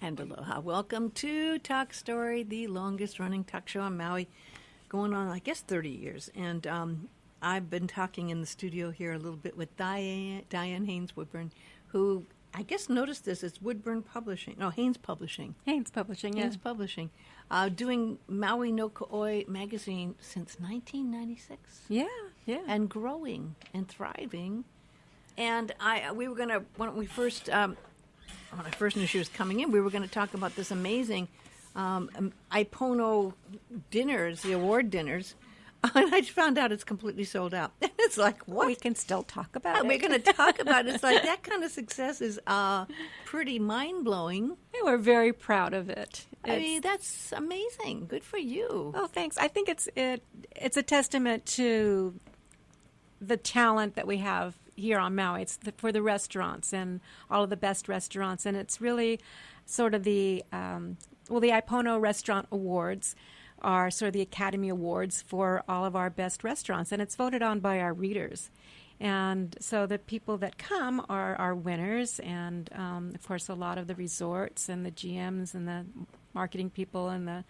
And aloha. Welcome to Talk Story, the longest running talk show on Maui, going on, I guess, 30 years. And I've been talking in the studio here a little bit with Diane Haynes Woodburn, who I guess noticed this. It's Woodburn Publishing. No, Haynes Publishing. Haynes Publishing, yeah. Haynes Publishing. Doing Maui No Kaoi Magazine since 1996. Yeah, yeah. And growing and thriving. And we were going to, when I first knew she was coming in, we were going to talk about this amazing Ipono dinners, the award dinners. And I found out it's completely sold out. It's like, what? We can still talk about it. We're going to talk about it. It's like that kind of success is pretty mind-blowing. Yeah, we're very proud of it. I mean, that's amazing. Good for you. Oh, thanks. I think it's a testament to the talent that we have here on Maui. It's for the restaurants and all of the best restaurants. And it's really sort of the Ipono Restaurant Awards are sort of the Academy Awards for all of our best restaurants. And it's voted on by our readers. And so the people that come are our winners. And, of course, a lot of the resorts and the GMs and the marketing people and the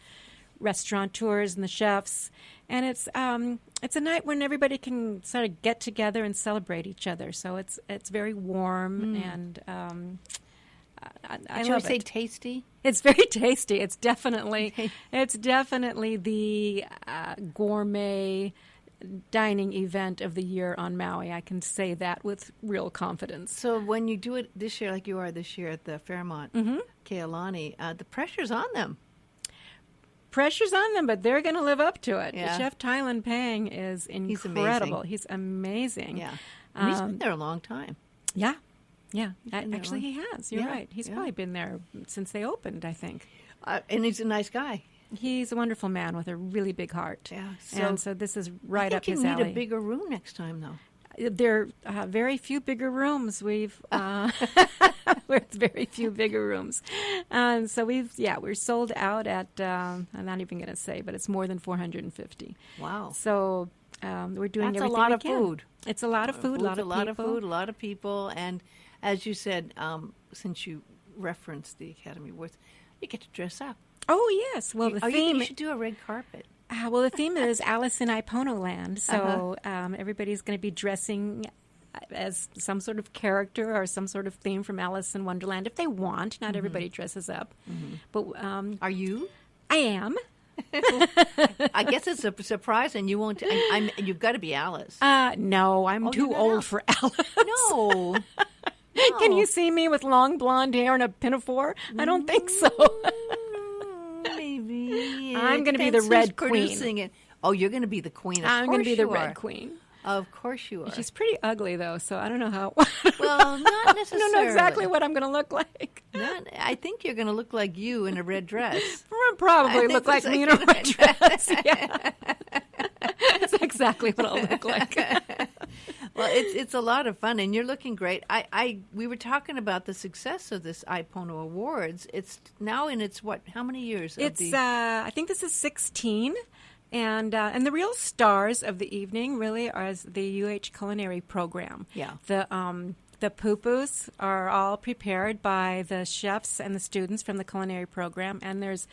restaurateurs and the chefs. And it's a night when everybody can sort of get together and celebrate each other. So it's very warm and I love it. Say tasty? It's very tasty. It's definitely the gourmet dining event of the year on Maui. I can say that with real confidence. So when you do it this year, like you are this year at the Fairmont Kealani, the pressure's on them. Pressure's on them, but they're going to live up to it. Yeah. Chef Tylen Pang is incredible. He's amazing. Yeah. And he's been there a long time. Yeah. Yeah. Actually, he has. You're right. He's probably been there since they opened, I think. And he's a nice guy. He's a wonderful man with a really big heart. Yeah. So this is right up his alley. I think you need a bigger room next time, though. There are very few bigger rooms. We've very few bigger rooms, and so we're sold out at I'm not even going to say, but it's more than 450. Wow! So we're doing That's everything a lot we of can. food. It's a lot of food, a lot of people, and as you said, since you referenced the Academy Awards, you get to dress up. Oh yes, well the theme. You should do a red carpet. Well, the theme is Alice in Ipono Land, so everybody's going to be dressing as some sort of character or some sort of theme from Alice in Wonderland if they want. Not everybody dresses up. But are you? I am. I guess it's a surprise, and you won't. You've got to be Alice. No, I'm too old for Alice. No. Can you see me with long blonde hair and a pinafore? I don't think so. Maybe. I'm going to be the Red Queen. It. Oh, you're going to be the queen. I'm going to be the Red Queen. Of course you are. She's pretty ugly, though, so I don't know how. Well, not necessarily. I don't know exactly what I'm going to look like. I think you're going to look like you in a red dress. Probably look like me in a red dress. Yeah. That's exactly what I'll look like. Well, it's a lot of fun, and you're looking great. We were talking about the success of this Ipono Awards. It's now in its how many years? I think this is 16. And the real stars of the evening really are the UH culinary program. Yeah. The pupus are all prepared by the chefs and the students from the culinary program, and there's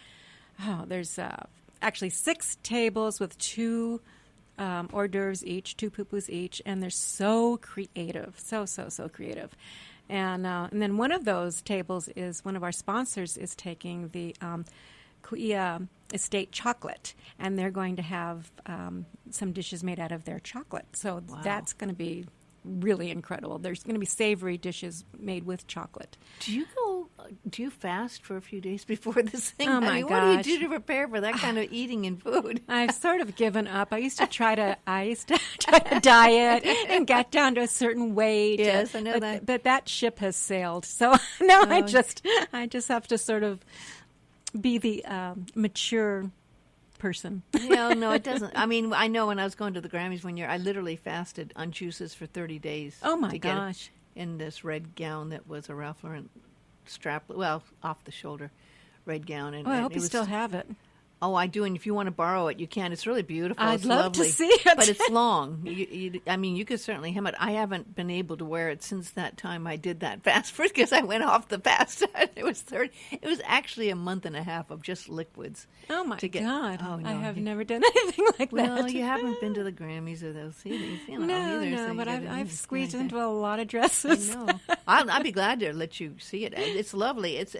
actually 6 tables with 2 hors d'oeuvres each, 2 pupus each, and they're so creative, so creative. And then one of those tables is one of our sponsors is taking the Kuia Estate chocolate, and they're going to have some dishes made out of their chocolate. So that's going to be really incredible. There's going to be savory dishes made with chocolate. Do you fast for a few days before this thing? Oh my gosh. What do you do to prepare for that kind of eating and food? I've sort of given up. I used to try to diet and get down to a certain weight. Yes, I know that. But that ship has sailed. So now I just have to sort of be the mature person. No, it doesn't. I mean, I know when I was going to the Grammys one year, I literally fasted on juices for 30 days. Oh my gosh! In this red gown that was a Ralph Lauren off the shoulder red gown. And I hope you still have it. Oh, I do, and if you want to borrow it, you can. It's really beautiful. I'd it's love to lovely, see it. but it's long. I mean, you could certainly hem it. I haven't been able to wear it since that time I did that fast first because I went off the fast. It was actually a month and a half of just liquids. Oh my God! Oh, no. I have never done anything like that. Well, you haven't been to the Grammys or those CDs, No, either. So but I've squeezed like into a lot of dresses. I know. I'd be glad to let you see it. It's lovely. It's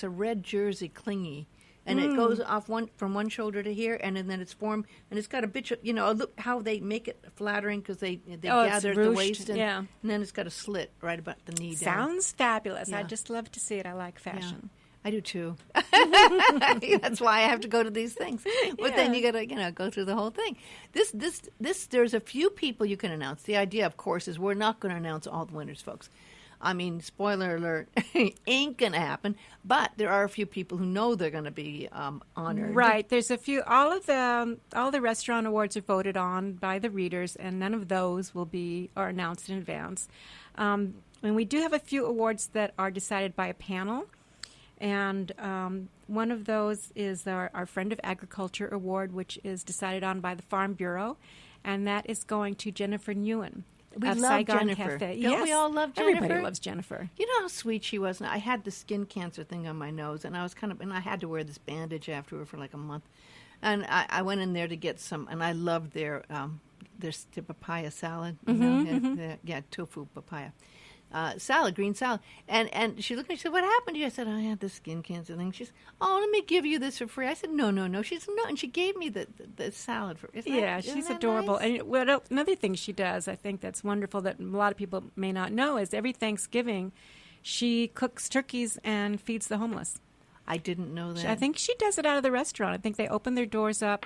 a red jersey, clingy. And it goes off from one shoulder to here, and then it's formed, and it's got a bit of, look how they make it flattering because they gather at the waist, and then it's got a slit right about the knee down. Sounds fabulous. Yeah. I just love to see it. I like fashion. I do too. That's why I have to go to these things. But then you got to, go through the whole thing. There's a few people you can announce. The idea, of course, is we're not going to announce all the winners, folks. I mean, spoiler alert, ain't going to happen. But there are a few people who know they're going to be honored. Right. There's a few. All the restaurant awards are voted on by the readers, and none of those are announced in advance. And we do have a few awards that are decided by a panel. And one of those is our Friend of Agriculture Award, which is decided on by the Farm Bureau, and that is going to Jennifer Newen. We of love Saigon Jennifer. Cafe. Don't Yes. we all love Jennifer? Everybody loves Jennifer. You know how sweet she was? I had the skin cancer thing on my nose, and I had to wear this bandage afterward for like a month. And I went in there to get some, and I loved their papaya salad. Tofu papaya. Salad, green salad. And she looked at me and said, "What happened to you?" I said, "I had the skin cancer thing." She said, "Oh, let me give you this for free." I said, No. She said, "No." And she gave me the salad for She's adorable. Nice? And another thing she does, I think that's wonderful that a lot of people may not know, is every Thanksgiving she cooks turkeys and feeds the homeless. I didn't know that. I think she does it out of the restaurant. I think they open their doors up.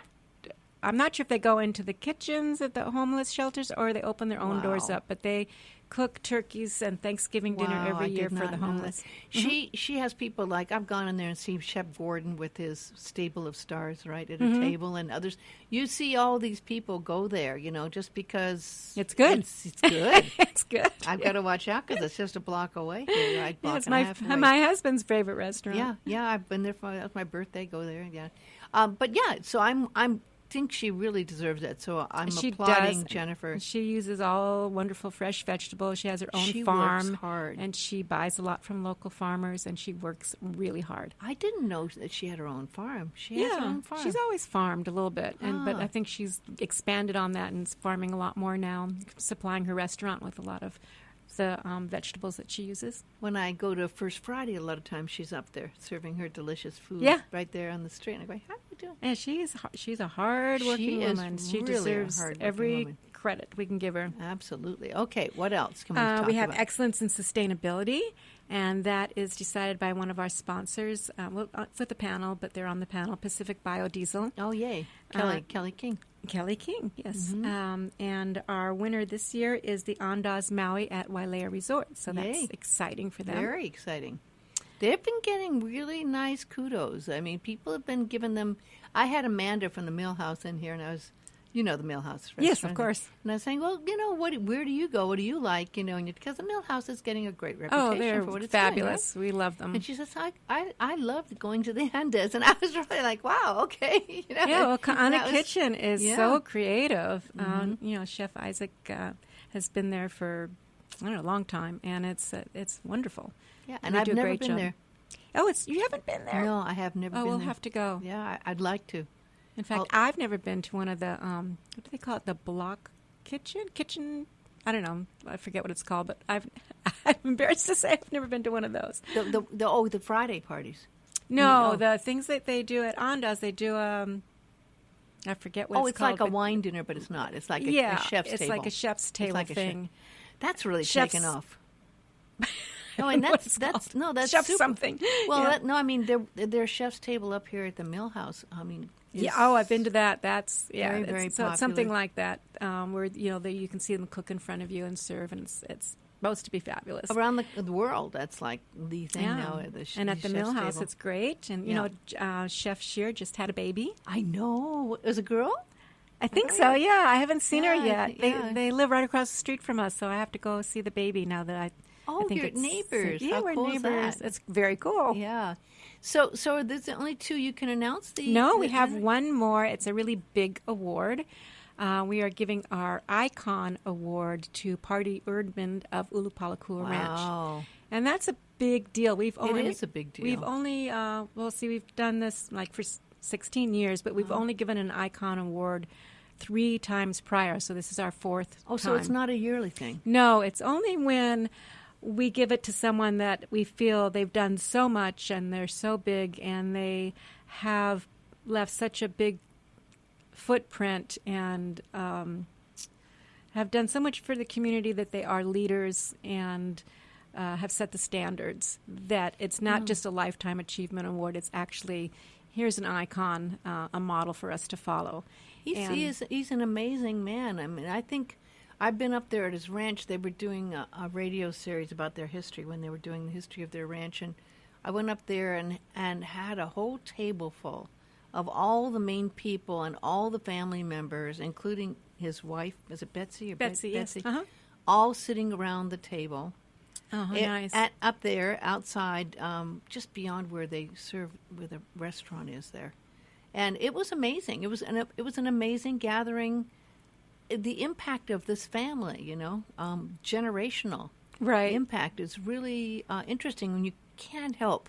I'm not sure if they go into the kitchens at the homeless shelters or they open their own doors up, but they cook turkeys and Thanksgiving dinner every year for the homeless. She has people like, I've gone in there and seen Chef Gordon with his stable of stars, right, at a table, and others. You see all these people go there, just because it's good. It's good. It's good. I've got to watch out because it's just a block away. Right, it's my husband's favorite restaurant. Yeah, I've been there that was my birthday. Go there, yeah. But yeah, so I'm think she really deserves it. So I'm applauding Jennifer. She uses all wonderful fresh vegetables. She has her own farm. She works hard. And she buys a lot from local farmers, and she works really hard. I didn't know that she had her own farm. She has her own farm. She's always farmed a little bit, but I think she's expanded on that and is farming a lot more now, supplying her restaurant with a lot of the vegetables that she uses. When I go to First Friday, a lot of times she's up there serving her delicious food right there on the street. And I go, "How do you do?" And she's a hard-working woman. She really deserves every credit we can give her. Absolutely. Okay, what else can we talk about? We have excellence in sustainability, and that is decided by one of our sponsors. With the panel, but they're on the panel, Pacific Biodiesel. Oh, yay. Kelly King. Kelly King, yes. And our winner this year is the Andaz Maui at Wailea Resort. So that's exciting for them. Very exciting. They've been getting really nice kudos. I mean, people have been giving them. I had Amanda from the Millhouse in here, and I was, the Millhouse restaurant. Yes, of course. And I was saying, well, where do you go? What do you like? Because the Millhouse is getting a great reputation for what it's fabulous. doing, right? We love them. And she says, I loved going to the Andes. And I was really like, wow, okay. Ka'ana Kitchen is so creative. Chef Isaac has been there for, a long time, and it's wonderful. Yeah, and I've never been there. Oh, you haven't been there? No, I have never been there. Oh, we'll have to go. Yeah, I'd like to. In fact, I've never been to one of the, what do they call it, the block kitchen, I don't know, I forget what it's called, but I'm embarrassed to say I've never been to one of those. The Friday parties. No, the things that they do at Andaz, they do, I forget what it's called. Oh, it's like a wine dinner, but it's not. It's like a chef's table. It's like a chef's table thing. That's really taken off. No, and that's chef super. Something. Well, their chef's table up here at the Millhouse. I mean, I've been to that. That's very, very so popular. it's something like that where you can see them cook in front of you and serve, and it's supposed to be fabulous around the world. That's like the thing now. And at the Millhouse, it's great. And Chef Shear just had a baby. I know. It was a girl. I think so. Yeah, I haven't seen her yet. They live right across the street from us, so I have to go see the baby now that I. Oh, I think your it's- neighbors. Yeah, How we're cool is neighbors. that? It's very cool. Yeah. So are there only two you can announce? No, we the have winner? one more. It's a really big award. We are giving our Icon Award to Party Erdman of Ulupalakua Ranch. Wow. And that's a big deal. We've only, is a big deal. We've only, we've done this like for 16 years, but we've only given an Icon Award 3 times prior. So this is our 4th Oh, time. so it's not a yearly thing. No, it's only when we give it to someone that we feel they've done so much and they're so big and they have left such a big footprint and have done so much for the community that they are leaders and have set the standards, that it's not just a Lifetime Achievement Award. It's actually, here's an icon, a model for us to follow. He's an amazing man. I mean, I think I've been up there at his ranch. They were doing a radio series about their history when they were doing the history of their ranch, and I went up there and had a whole table full of all the main people and all the family members, including his wife. Is it Betsy or Betsy, yes. Betsy? Uh-huh. All sitting around the table. Oh, nice. Up there, outside, just beyond where they serve, where the restaurant is there. And it was amazing. It was an amazing gathering. The impact of this family, generational Right. impact is really interesting when you can't help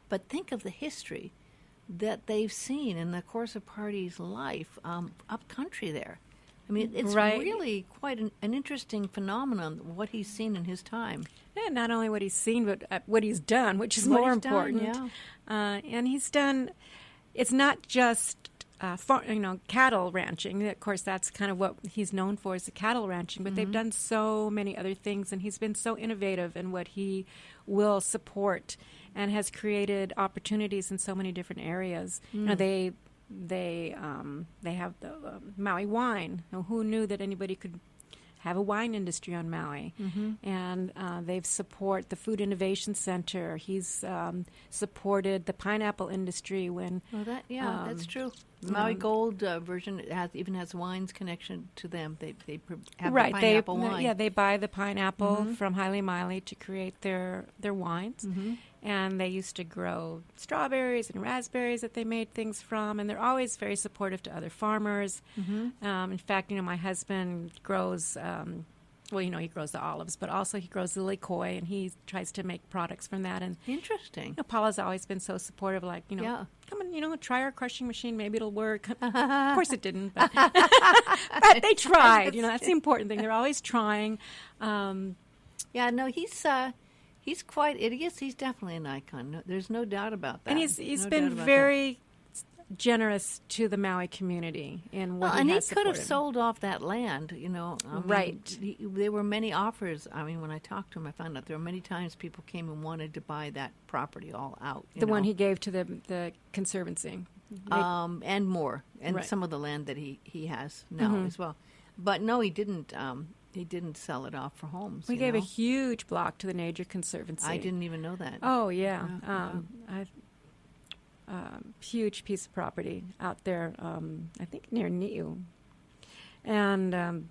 but think of the history that they've seen in the course of Party's life up country there. I mean, it's Right. really quite an interesting phenomenon, what he's seen in his time. And not only what he's seen, but what he's done, which is What more he's done, important. And he's done. It's not just cattle ranching. Of course, that's kind of what he's known for, is the cattle ranching. But they've done so many other things, and he's been so innovative in what he will support, and has created opportunities in so many different areas. They have the Maui wine. Now, who knew that anybody could have a wine industry on Maui? And they've support the Food Innovation Center. He's supported the pineapple industry when. Well, that's true. Maui Gold version even has wines connection to them. They have Right, the pineapple they, wine. Yeah, they buy the pineapple from Haile Miley to create their wines. And they used to grow strawberries and raspberries that they made things from, and they're always very supportive to other farmers. In fact, my husband grows, he grows the olives, but also he grows the likoi, and he tries to make products from that. And Interesting. Paula's always been so supportive, like, Yeah. come on, try our crushing machine, maybe it'll work. Of course it didn't, but, but they tried. That's the important thing. They're always trying. He's quite. He's definitely an icon. No, there's no doubt about that. And he's No been doubt about very generous to the Maui community in what that. he And he has could have supported. sold off that land. I mean, Right. There were many offers. I mean, when I talked to him, I found out there were many times people came and wanted to buy that property all out. The one he gave to the conservancy. And more, and Right. some of the land that he has now as well. But no, he didn't. He didn't sell it off for homes. We gave a huge block to the Nature Conservancy. I didn't even know that. Oh, yeah. Huge piece of property out there, I think near Niu. And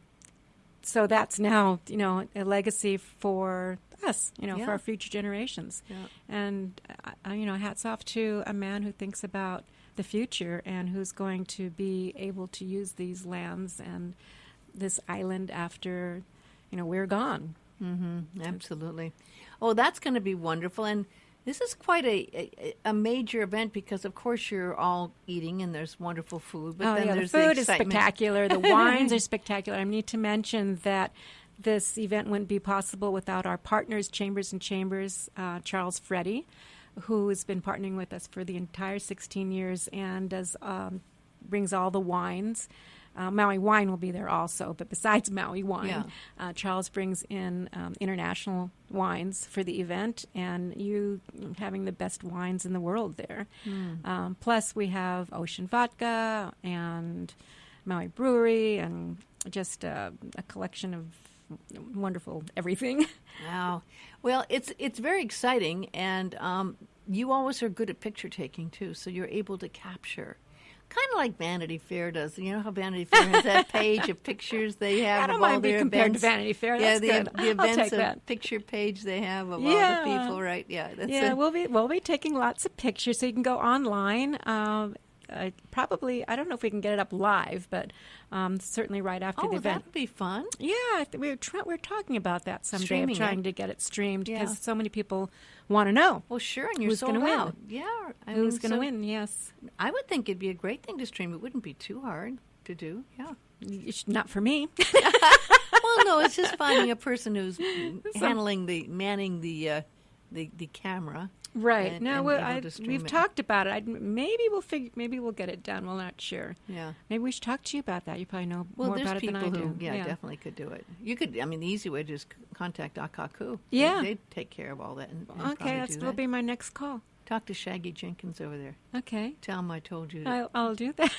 so that's now, a legacy for us, for our future generations. Yeah. And, hats off to a man who thinks about the future and who's going to be able to use these lands and this island after, we're gone. Absolutely. Oh, that's going to be wonderful. And this is quite a major event because, of course, you're all eating and there's wonderful food. But then there's the food the is excitement. spectacular. The wines are spectacular. I need to mention that this event wouldn't be possible without our partners, Chambers and Chambers, Charles Freddy, who has been partnering with us for the entire 16 years and brings all the wines. Maui wine will be there also, but besides Maui wine, Charles brings in international wines for the event, and you having the best wines in the world there. Plus, we have Ocean Vodka and Maui Brewery, and just a collection of wonderful everything. Wow. Well, it's very exciting, and you always are good at picture taking too, so you're able to capture Kind of like Vanity Fair does. You know how Vanity Fair has that page of pictures they have I don't of all mind being their compared events? to Vanity Fair. Yeah, That's good. the I'll events take of that. picture page they have of all Yeah. the people, right? Yeah, that's Yeah, it. we'll be taking lots of pictures, so you can go online. Probably, I don't know if we can get it up live, but certainly right after the Oh, event. that'd be fun. Yeah, we're talking about that someday, Streaming of trying it. to get it streamed Yeah. because so many people want to know Well, sure, and you're who's sold going to out. win. Yeah, I Who's mean, going to so win? Yes, I would think it'd be a great thing to stream. It wouldn't be too hard to do. Yeah. Not for me. Well, no, it's just finding a person who's manning the camera. Right. And- No, and able to stream we've it. talked about it. Maybe we'll get it done. We're not sure. Yeah. Maybe we should talk to you about that. You probably know Well, more there's about it than people I who, do. definitely could do it. You could. I mean, the easy way to just contact Akaku. Yeah. They'd take care of all that. And Okay, probably that'll be my next call. Talk to Shaggy Jenkins over there. Okay, Tell him I told you. To I'll do that.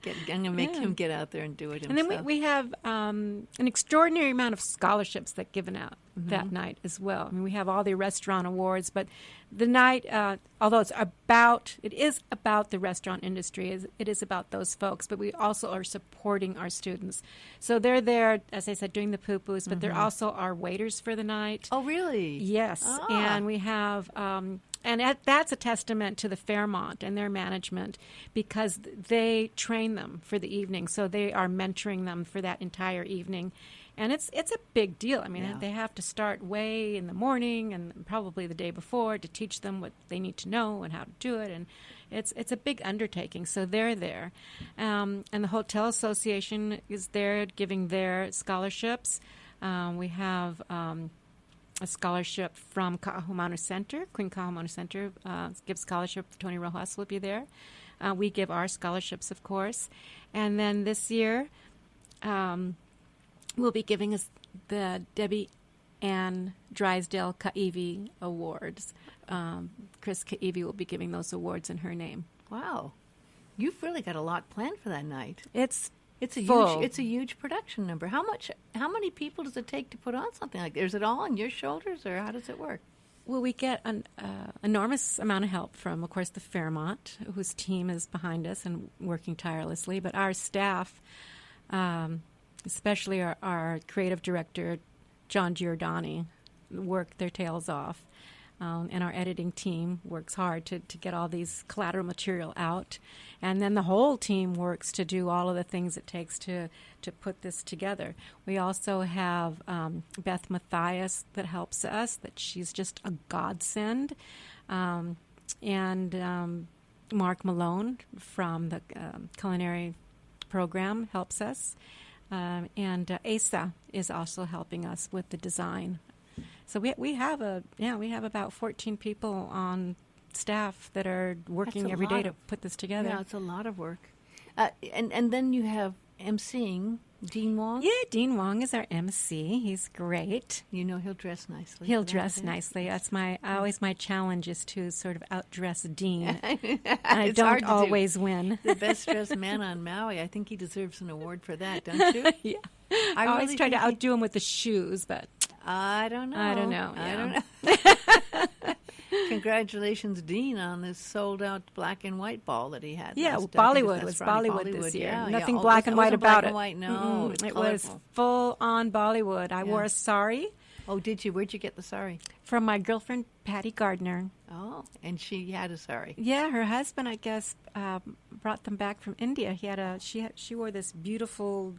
I'm going to make Yeah. him get out there and do it And himself. then we have an extraordinary amount of scholarships that given out that night as well. I mean, we have all the restaurant awards, but the night, although it is about the restaurant industry, it is about those folks, but we also are supporting our students. So they're there, as I said, doing the poo-poos, but they're also our waiters for the night. Oh, really? Yes, Ah. and we have, that's a testament to the Fairmont and their management because they train them for the evening, so they are mentoring them for that entire evening, and it's a big deal. I mean, Yeah. they have to start way in the morning and probably the day before to teach them what they need to know and how to do it, and it's a big undertaking. So they're there, and the Hotel Association is there giving their scholarships. We have. A scholarship from Kaahumanu Center. Queen Kaahumanu Center gives scholarship. Tony Rojas will be there. We give our scholarships, of course. And then this year, we'll be giving us the Debbie Ann Drysdale Kaivi Awards. Chris Kaivi will be giving those awards in her name. Wow. You've really got a lot planned for that night. It's Full. It's a huge production number. How many people does it take to put on something like that? Is it all on your shoulders, or how does it work? Well, we get an enormous amount of help from, of course, the Fairmont, whose team is behind us and working tirelessly. But our staff, especially our creative director, John Giordani, work their tails off. And our editing team works hard to get all these collateral material out. And then the whole team works to do all of the things it takes to put this together. We also have Beth Mathias that helps us, that she's just a godsend. And Mark Malone from the culinary program helps us. And Asa is also helping us with the design. So we have about 14 people on staff that are working every day to put this together. Yeah, it's a lot of work. And then you have emceeing Dean Wong. Yeah, Dean Wong is our MC. He's great. You know he'll dress nicely. He'll for that dress event. nicely. That's always my challenge is to sort of outdress Dean. And I It's hard don't to do. always win. The best dressed man on Maui. I think he deserves an award for that, don't you? Yeah. I I always really try to think he- outdo him with the shoes, but I don't know. I don't know, I yeah. don't know. Congratulations, Dean, on this sold-out black and white ball that he had. yeah, last- I think Bollywood was Friday. Bollywood this year. Yeah, Nothing yeah. black It and white wasn't about black it. and white, no. Mm-mm. It was colorful. full on Bollywood. I wore Yeah. a sari Oh, did you? Where'd you get the sari? from my girlfriend Patty Gardner. Oh, and she had a sari. Yeah, her husband, I guess, brought them back from India. She wore this beautiful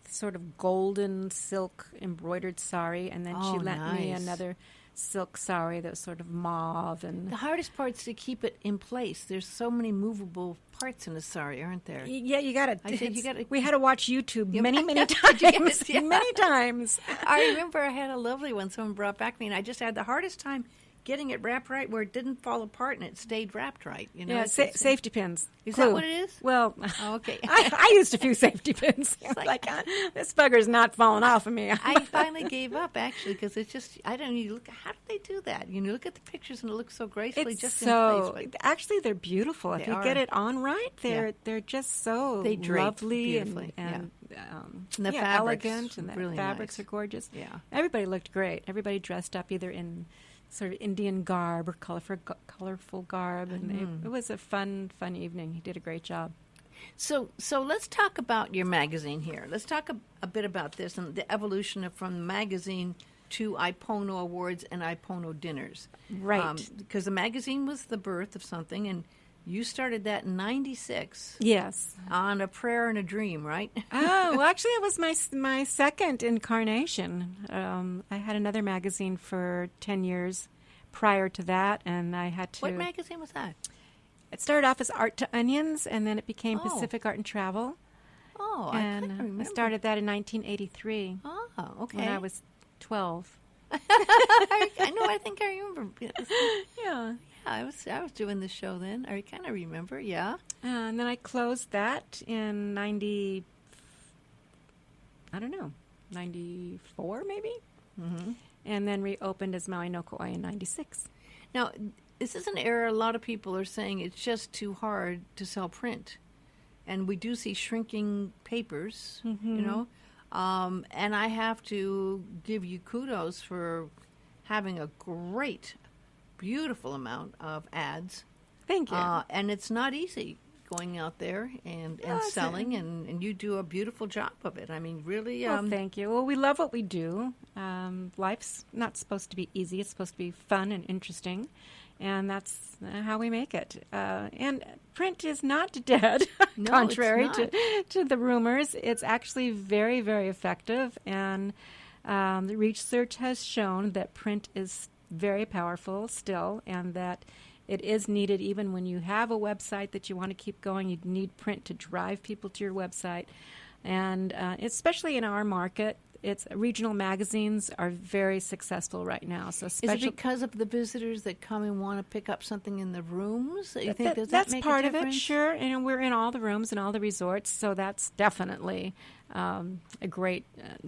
sort of golden silk embroidered sari, and then she Oh, lent me nice. another silk sari that was sort of mauve and The hardest part is to keep it in place. There's so many movable parts in a sari, aren't there? yeah, you got I said you gotta- We had to watch YouTube Yeah, many Did you get times, it? Yeah. many times. I remember I had a lovely one someone brought back to me, and I just had the hardest time getting it wrapped right where it didn't fall apart and it stayed wrapped right. You know, Yeah, it's- safety pins. Is Clue. that what it is? Well, Oh, okay. I used a few safety pins. like- This bugger's not falling off of me. I finally gave up actually because it's just I don't. You look. How did they do that? You know, look at the pictures and it looks so gracefully It's just so in place. actually they're beautiful if They you get are. it on right. They're just so They drape lovely beautifully, and And the fabrics, elegant, and the really fabrics nice. are gorgeous. Yeah. Everybody looked great. Everybody dressed up either in sort of Indian garb or colorful garb, and it was a fun evening. He did a great job. So let's talk about your magazine here. Let's talk a bit about this and the evolution from magazine to Ipono Awards and Ipono dinners. Right. Because the magazine was the birth of something, and you started that in '96. Yes. On a prayer and a dream, right? Oh, well, actually, it was my second incarnation. I had another magazine for 10 years prior to that, and I had to... What magazine was that? It started off as Art to Onions, and then it became Oh. Pacific Art and Travel. Oh, and I kind of remember. I started that in 1983 Oh, okay. when I was 12. I know. I think I remember. Yeah. I was doing the show then. I kind of remember. Yeah. And then I closed that in 94 maybe? Mm-hmm. And then reopened as Maui No Kaoi in 96. Now, this is an era a lot of people are saying it's just too hard to sell print. And we do see shrinking papers, you know. And I have to give you kudos for having a great, beautiful amount of ads. Thank you. And it's not easy going out there and selling, and you do a beautiful job of it. I mean, really. Well, thank you. Well, we love what we do. Life's not supposed to be easy. It's supposed to be fun and interesting. And that's how we make it. And print is not dead, No, contrary it's not. to the rumors. It's actually very, very effective. And the research has shown that print is very powerful still, and that it is needed even when you have a website that you want to keep going. You need print to drive people to your website. And especially in our market, regional magazines are very successful right now. So Is it because of the visitors that come and want to pick up something in the rooms? You think does that that's make part a of it, difference? sure. And we're in all the rooms and all the resorts, so that's definitely a great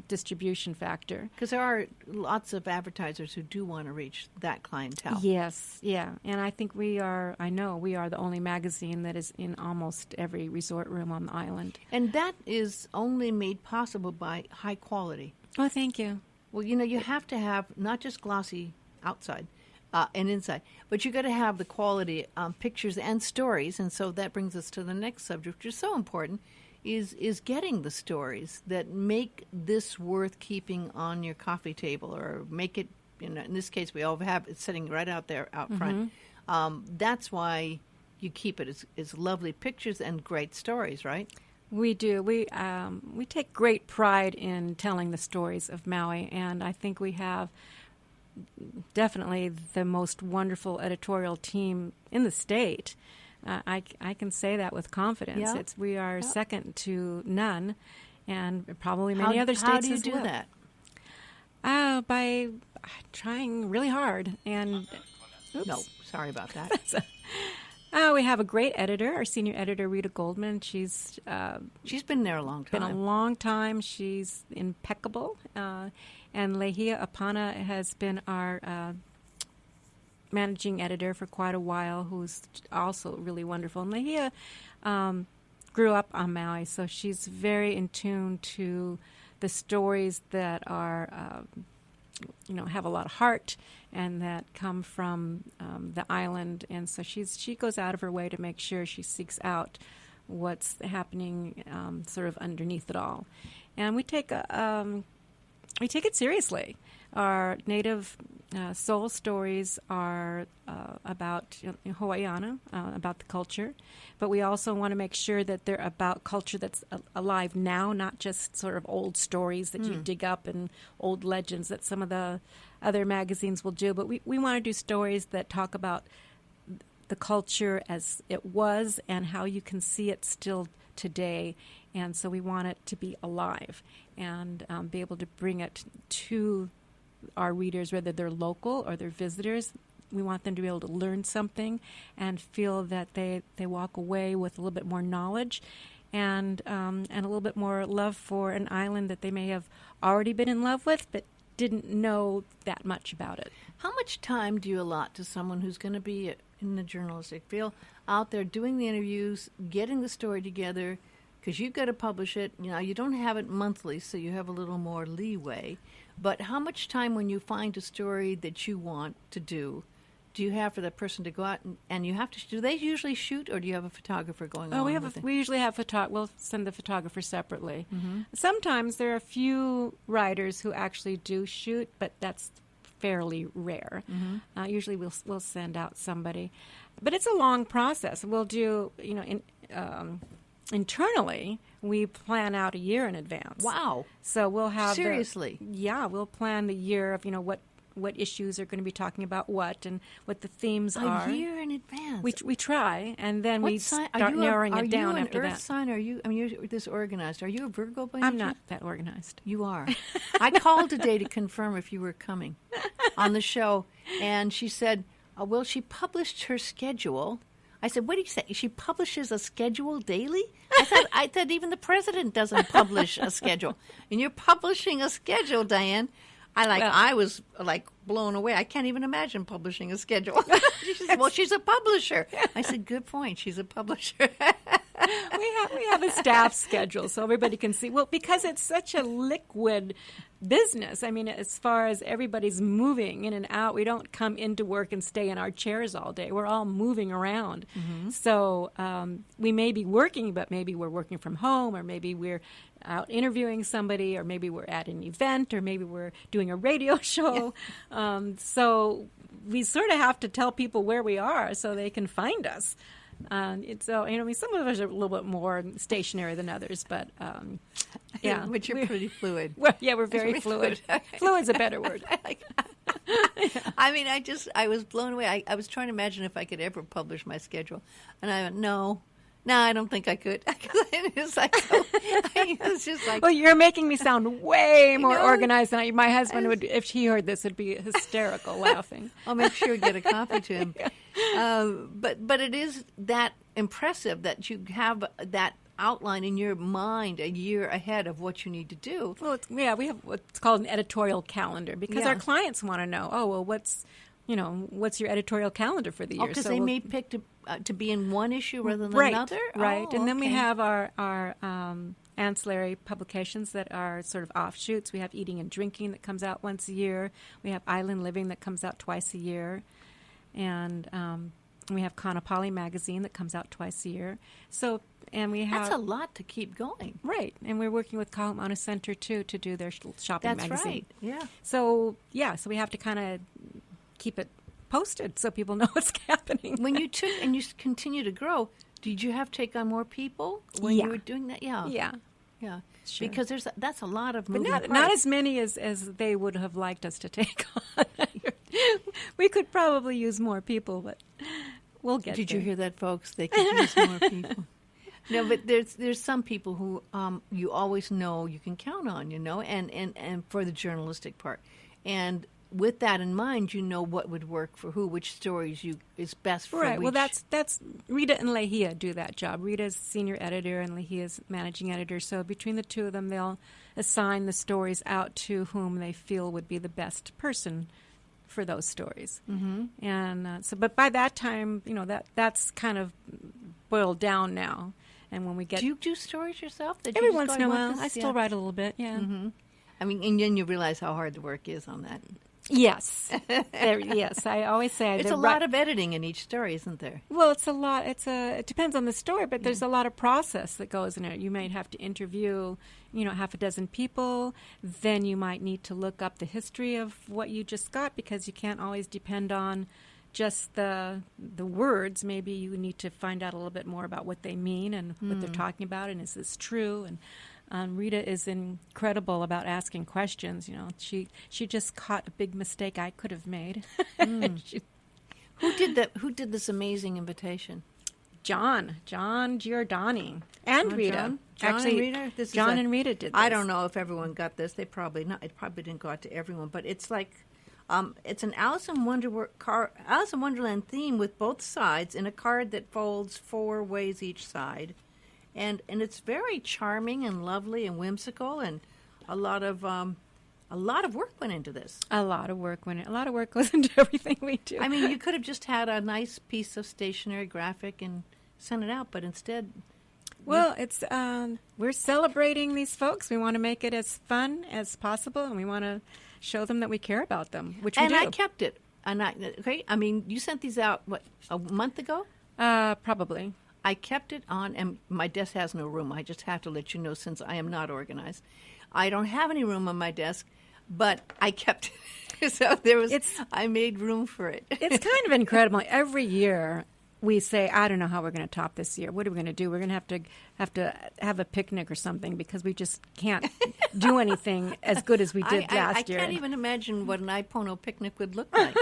distribution factor. Because there are lots of advertisers who do want to reach that clientele. Yes, yeah. And I think I know we are the only magazine that is in almost every resort room on the island. And that is only made possible by high quality. Oh, thank you. Well, you know, you have to have not just glossy outside and inside, but you got to have the quality pictures and stories. And so that brings us to the next subject, which is so important, is getting the stories that make this worth keeping on your coffee table, or make it, you know, in this case, we all have it sitting right out there out front. That's why you keep it as lovely pictures and great stories, right? We do. We take great pride in telling the stories of Maui, and I think we have definitely the most wonderful editorial team in the state. I can say that with confidence. Yeah. We are second to none, and probably many other states How do you as do well. that? By trying really hard. And oops. No, sorry about that. We have a great editor, our senior editor, Rita Goldman. She's been there a long time. been a long time. She's impeccable. And Lehia Apana has been our managing editor for quite a while, who's also really wonderful. And Lehia grew up on Maui, so she's very in tune to the stories that are, have a lot of heart and that come from the island. And so she goes out of her way to make sure she seeks out what's happening sort of underneath it all. And we take it seriously. Our native soul stories are about Hawaiiana, about the culture, but we also want to make sure that they're about culture that's alive now, not just sort of old stories that you dig up and old legends that some of the other magazines will do. But we want to do stories that talk about the culture as it was and how you can see it still today. And so we want it to be alive and be able to bring it to our readers, whether they're local or they're visitors. We want them to be able to learn something and feel that they walk away with a little bit more knowledge and a little bit more love for an island that they may have already been in love with but didn't know that much about it. How much time do you allot to someone who's going to be in the journalistic field, out there doing the interviews, getting the story together? Because you've got to publish it. You know, you don't have it monthly, so you have a little more leeway. But how much time when you find a story that you want to do you have for that person to go out and you have to, do they usually shoot, or do you have a photographer going along with it? We usually have we'll send the photographer separately. Sometimes there are a few writers who actually do shoot, but that's fairly rare. Usually we'll send out somebody. But it's a long process. We'll do, internally, we plan out a year in advance. Wow. So we'll have Seriously? We'll plan the year of, what issues are going to be talking about what and what the themes are. A year in advance. We try, and then we start narrowing narrowing it down after that. Are you an after Earth that. sign? You're this organized. Are you a Virgo by any I'm chance? not that organized. You are. I called today to confirm if you were coming on the show, and she said, well, she published her schedule. I said, what do you say? She publishes a schedule daily? I thought even the president doesn't publish a schedule. And you're publishing a schedule, Diane. I was blown away. I can't even imagine publishing a schedule. She said, well, she's a publisher. I said, good point. She's a publisher. We have a staff schedule so everybody can see. Well, because it's such a liquid business. I mean, as far as everybody's moving in and out, we don't come into work and stay in our chairs all day. We're all moving around. So we may be working, but maybe we're working from home, or maybe we're out interviewing somebody, or maybe we're at an event, or maybe we're doing a radio show. So we sort of have to tell people where we are so they can find us. Some of us are a little bit more stationary than others, but but you're pretty fluid. We're very fluid. Fluid's a better word. I mean, I was blown away. I was trying to imagine if I could ever publish my schedule, and I went, no, I don't think I could. It's just like, well, you're making me sound way more organized than my husband would. If he heard this, would be hysterical laughing. I'll make sure to get a copy to him. But it is that impressive that you have that outline in your mind a year ahead of what you need to do. Well, we have what's called an editorial calendar, because our clients want to know, what's your editorial calendar for the year? Because they may pick to be in one issue rather than another? Right. Oh, and then we have our ancillary publications that are sort of offshoots. We have Eating and Drinking that comes out once a year. We have Island Living that comes out twice a year. And we have Kaʻanapali Magazine that comes out twice a year. So, and we have... That's a lot to keep going. Right. And we're working with Kaʻanapali Center, too, to do their shopping magazine. That's right, yeah. So we have to kind of keep it posted so people know what's happening. When you took and you continue to grow, did you have to take on more people when you were doing that? Yeah. Sure. Because that's a lot of moving parts. Not as many as they would have liked us to take on. We could probably use more people, but we'll get there. Did you hear that, folks? They could use more people. No, but there's some people who you always know you can count on, and for the journalistic part. And with that in mind, you know what would work for who, which stories is best for right. which. Well, that's Rita and Lehia do that job. Rita's senior editor and Lehia's managing editor. So between the two of them, they'll assign the stories out to whom they feel would be the best person for those stories. And but by that time, that's kind of boiled down now. And when we get, do you do stories yourself? Every once in a while, I still write a little bit. Yeah. I mean, and then you realize how hard the work is on that. Yes. Yes. I always say it's a lot of editing in each story, isn't there? Well, it's a lot. It depends on the story, but there's a lot of process that goes in it. You might have to interview, half a dozen people. Then you might need to look up the history of what you just got, because you can't always depend on just the words. Maybe you need to find out a little bit more about what they mean and what they're talking about, and is this true? And Rita is incredible about asking questions. She just caught a big mistake I could have made. Who did that? Who did this amazing invitation? John Giordani and Rita. John and Rita. John and Rita did this. I don't know if everyone got this. They probably not. It probably didn't go out to everyone, but it's like. It's an Alice in Wonderland theme with both sides in a card that folds 4 ways each side, and it's very charming and lovely and whimsical, and a lot of work went into this. A lot of work goes into everything we do. I mean, you could have just had a nice piece of stationery graphic and sent it out, but instead, Well, it's we're celebrating these folks. We want to make it as fun as possible, and we want to show them that we care about them, which we and do. I kept it. And I mean, you sent these out, what, a month ago? Probably. I kept it on, and my desk has no room. I just have to let you know, since I am not organized. I don't have any room on my desk, but I kept it. So I made room for it. It's kind of incredible. Every year we say, I don't know how we're going to top this year. What are we going to do? We're going to have a picnic or something, because we just can't do anything as good as we did last year. I can't even imagine what an Ipono picnic would look like.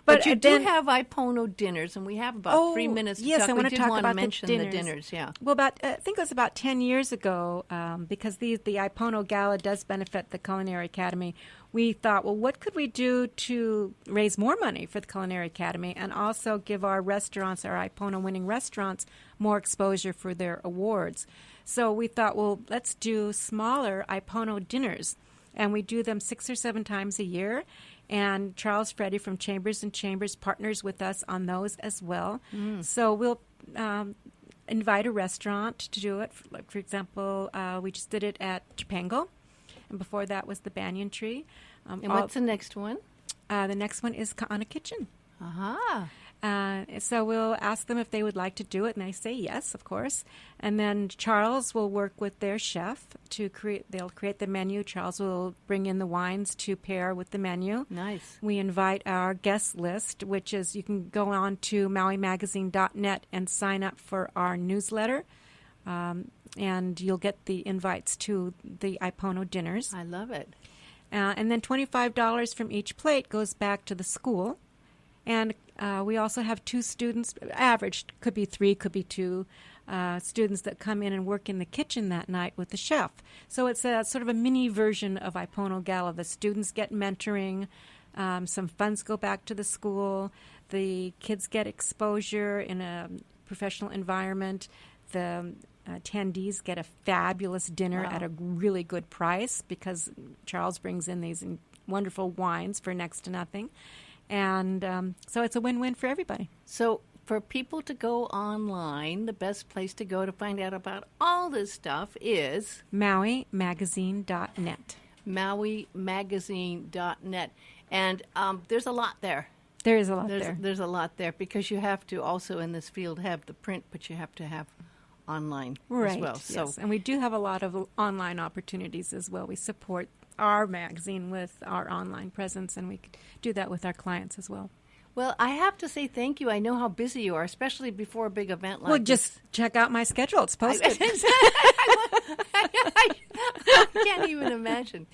But you do have Ipono dinners, and we have about 3 minutes to talk. I want to talk about mention the dinners. Yeah. Well, I think it was about 10 years ago, because the Ipono Gala does benefit the Culinary Academy. We thought, well, what could we do to raise more money for the Culinary Academy and also give our restaurants, our Ipono-winning restaurants, more exposure for their awards? So we thought, well, let's do smaller Ipono dinners, and we do them 6 or 7 times a year. And Charles Freddy from Chambers and Chambers partners with us on those as well. So we'll invite a restaurant to do it. For example, we just did it at Chipango, and before that was the Banyan Tree. And what's the next one? The next one is Ka'ana Kitchen. Aha. So we'll ask them if they would like to do it, and they say yes, of course. And then Charles will work with their chef to they'll create the menu. Charles will bring in the wines to pair with the menu. Nice. We invite our guest list, which is, you can go on to MauiMagazine.net and sign up for our newsletter, and you'll get the invites to the Ipono dinners. I love it. And then $25 from each plate goes back to the school. And we also have 2 students, average, could be 3, could be 2, students that come in and work in the kitchen that night with the chef. So it's a sort of a mini version of Ipono Gala. The students get mentoring, some funds go back to the school, the kids get exposure in a professional environment, the attendees get a fabulous dinner at a really good price, because Charles brings in these wonderful wines for next to nothing. And so it's a win-win for everybody. So for people to go online, the best place to go to find out about all this stuff is MauiMagazine.net. MauiMagazine.net. And there's a lot there. There is a lot there. There's a lot there, because you have to also in this field have the print, but you have to have online as well. Yes. So, And we do have a lot of online opportunities as well. We support our magazine with our online presence, and we could do that with our clients as well. well, I have to say thank you. I know how busy you are, especially before a big event like this. Well, just check out my schedule. It's posted. I can't even imagine.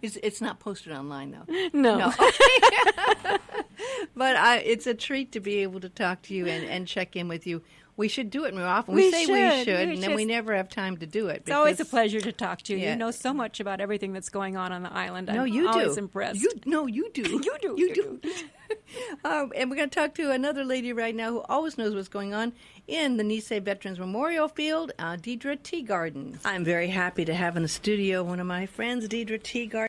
It's not posted online, though. No. But it's a treat to be able to talk to you and check in with you. We should do it more often. We say should. we should, and then we never have time to do it. It's always a pleasure to talk to you. Yeah. You know so much about everything that's going on the island. No, I'm you always do. impressed. You do. You do. You do. And we're going to talk to another lady right now who always knows what's going on in the Nisei Veterans Memorial Field, Deidre Teagarden. I'm very happy to have in the studio one of my friends, Deidre Teagarden.